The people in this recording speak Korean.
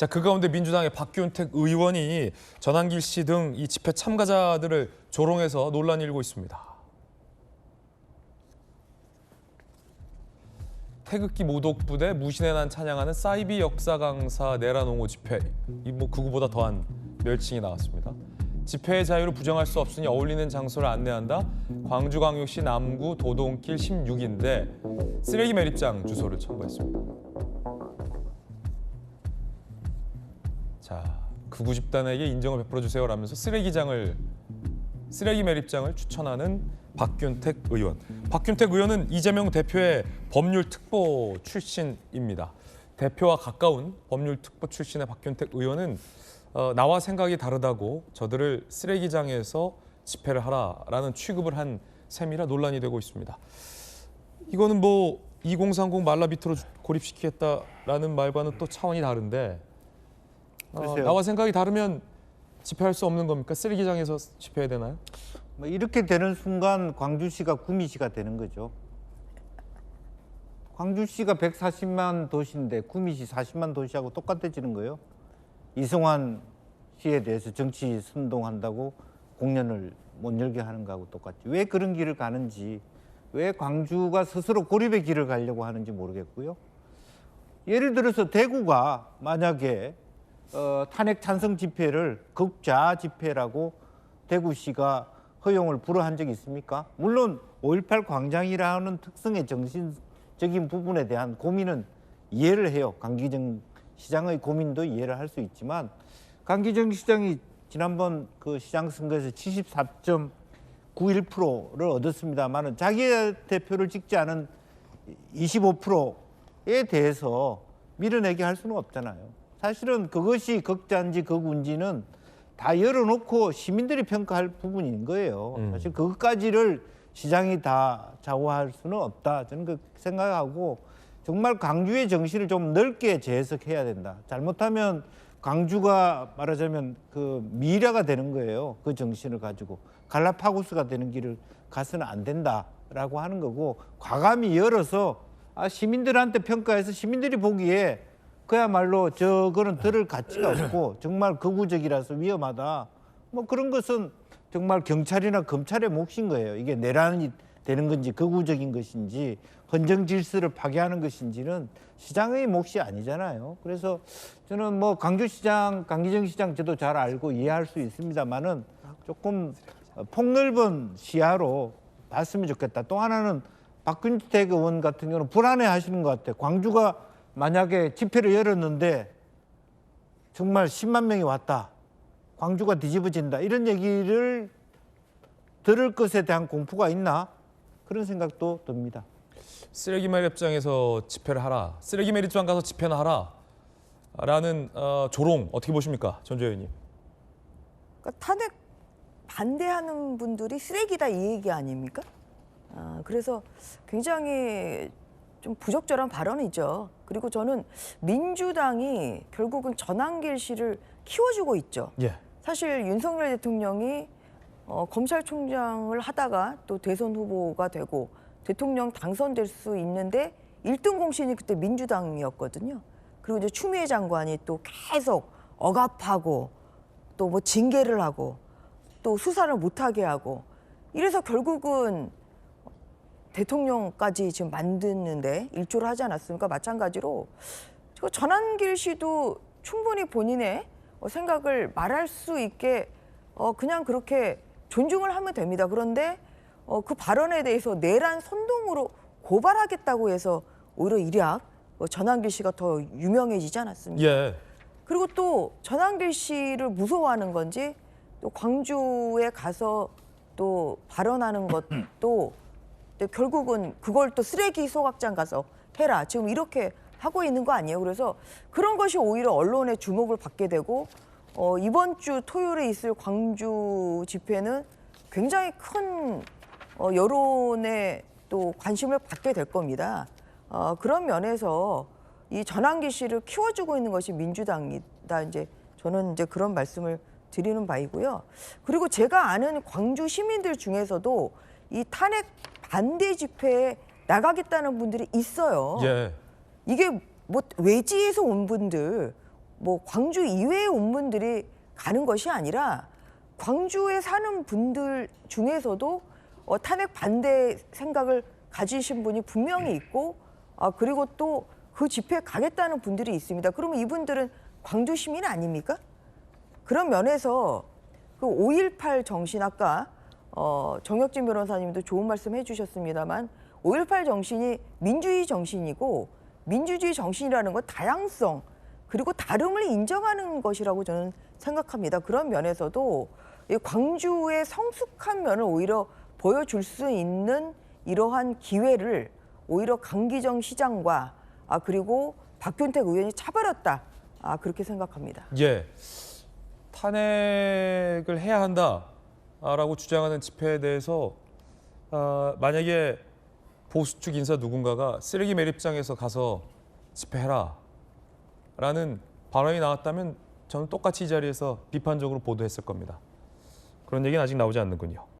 자, 그 가운데 민주당의 박균택 의원이 전한길 씨 등 이 집회 참가자들을 조롱해서 논란이 일고 있습니다. 태극기 모독 부대 무신의 난 찬양하는 사이비 역사 강사 내란옹호 집회. 이 뭐 그거보다 더한 멸칭이 나왔습니다. 집회의 자유를 부정할 수 없으니 어울리는 장소를 안내한다. 광주광역시 남구 도동길 16인데 쓰레기 매립장 주소를 첨부했습니다. 자, 극우 집단에게 인정을 베풀어 주세요라면서 쓰레기 매립장을 추천하는 박균택 의원. 박균택 의원은 이재명 대표의 법률특보 출신입니다. 대표와 가까운 법률특보 출신의 박균택 의원은 나와 생각이 다르다고 저들을 쓰레기장에서 집회를 하라라는 취급을 한 셈이라 논란이 되고 있습니다. 이거는 뭐 2030 말라비트로 고립시키겠다라는 말과는 또 차원이 다른데 나와 생각이 다르면 집회할 수 없는 겁니까? 쓰레기장에서 집회해야 되나요? 뭐 이렇게 되는 순간 광주시가 구미시가 되는 거죠. 광주시가 140만 도시인데 구미시 40만 도시하고 똑같아지는 거예요. 이승환 씨에 대해서 정치 선동한다고 공연을 못 열게 하는 거하고 똑같지. 왜 그런 길을 가는지, 왜 광주가 스스로 고립의 길을 가려고 하는지 모르겠고요. 예를 들어서 대구가 만약에 탄핵 찬성 집회를 극좌 집회라고 대구시가 허용을 불허한 적이 있습니까? 물론 5.18 광장이라는 특성의 정신적인 부분에 대한 고민은 이해를 해요. 강기정 시장의 고민도 이해를 할 수 있지만 강기정 시장이 지난번 그 시장 선거에서 74.91%를 얻었습니다만은 자기 대표를 찍지 않은 25%에 대해서 밀어내게 할 수는 없잖아요. 사실은 그것이 극자인지 극운지는 다 열어놓고 시민들이 평가할 부분인 거예요. 사실 그것까지를 시장이 다 좌우할 수는 없다. 저는 그렇게 생각하고 정말 광주의 정신을 좀 넓게 재해석해야 된다. 잘못하면 광주가 말하자면 그 미라가 되는 거예요. 그 정신을 가지고 갈라파고스가 되는 길을 가서는 안 된다라고 하는 거고 과감히 열어서 시민들한테 평가해서 시민들이 보기에 그야말로 저거는 들을 가치가 없고 정말 극우적이라서 위험하다. 뭐 그런 것은 정말 경찰이나 검찰의 몫인 거예요. 이게 내란이 되는 건지 극우적인 것인지 헌정 질서를 파괴하는 것인지는 시장의 몫이 아니잖아요. 그래서 저는 뭐 강주시장, 강기정 시장 저도 잘 알고 이해할 수 있습니다만은 조금 폭넓은 시야로 봤으면 좋겠다. 또 하나는 박균택 의원 같은 경우는 불안해하시는 것 같아요. 광주가 만약에 집회를 열었는데 정말 10만 명이 왔다. 광주가 뒤집어진다. 이런 얘기를 들을 것에 대한 공포가 있나? 그런 생각도 듭니다. 쓰레기 매립장에서 집회를 하라. 쓰레기 매립장 가서 집회나 하라. 라는 조롱 어떻게 보십니까? 전주 의원님. 그러니까 탄핵 반대하는 분들이 쓰레기다 이 얘기 아닙니까? 그래서 굉장히 좀 부적절한 발언이죠. 그리고 저는 민주당이 결국은 전한길 씨를 키워주고 있죠. 예. 사실 윤석열 대통령이 검찰총장을 하다가 또 대선 후보가 되고 대통령 당선될 수 있는데 1등 공신이 그때 민주당이었거든요. 그리고 이제 추미애 장관이 또 계속 억압하고 또 뭐 징계를 하고 또 수사를 못하게 하고 이래서 결국은 대통령까지 지금 만드는데 일조를 하지 않았습니까? 마찬가지로 전한길 씨도 충분히 본인의 생각을 말할 수 있게 그냥 그렇게 존중을 하면 됩니다. 그런데 그 발언에 대해서 내란 선동으로 고발하겠다고 해서 오히려 일약 전한길 씨가 더 유명해지지 않았습니까? 예. 그리고 또 전한길 씨를 무서워하는 건지 또 광주에 가서 또 발언하는 것도 결국은 그걸 또 쓰레기 소각장 가서 해라. 지금 이렇게 하고 있는 거 아니에요. 그래서 그런 것이 오히려 언론의 주목을 받게 되고 이번 주 토요일에 있을 광주 집회는 굉장히 큰 여론의 또 관심을 받게 될 겁니다. 그런 면에서 이 전한길 씨를 키워주고 있는 것이 민주당이다. 이제 저는 이제 그런 말씀을 드리는 바이고요. 그리고 제가 아는 광주 시민들 중에서도 이 탄핵 반대 집회에 나가겠다는 분들이 있어요. 예. 이게 뭐 외지에서 온 분들, 뭐 광주 이외의 온 분들이 가는 것이 아니라 광주에 사는 분들 중에서도 탄핵 반대 생각을 가지신 분이 분명히 있고 그리고 또 그 집회에 가겠다는 분들이 있습니다. 그러면 이분들은 광주 시민 아닙니까? 그런 면에서 그 5.18 정신 아까 정혁진 변호사님도 좋은 말씀 해주셨습니다만 5.18 정신이 민주주의 정신이고 민주주의 정신이라는 건 다양성 그리고 다름을 인정하는 것이라고 저는 생각합니다. 그런 면에서도 이 광주의 성숙한 면을 오히려 보여줄 수 있는 이러한 기회를 오히려 강기정 시장과 그리고 박균택 의원이 차버렸다. 그렇게 생각합니다. 예, 탄핵을 해야 한다라고 주장하는 집회에 대해서 만약에 보수 측 인사 누군가가 쓰레기 매립장에서 가서 집회해라 라는 발언이 나왔다면 저는 똑같이 이 자리에서 비판적으로 보도했을 겁니다. 그런 얘기는 아직 나오지 않는군요.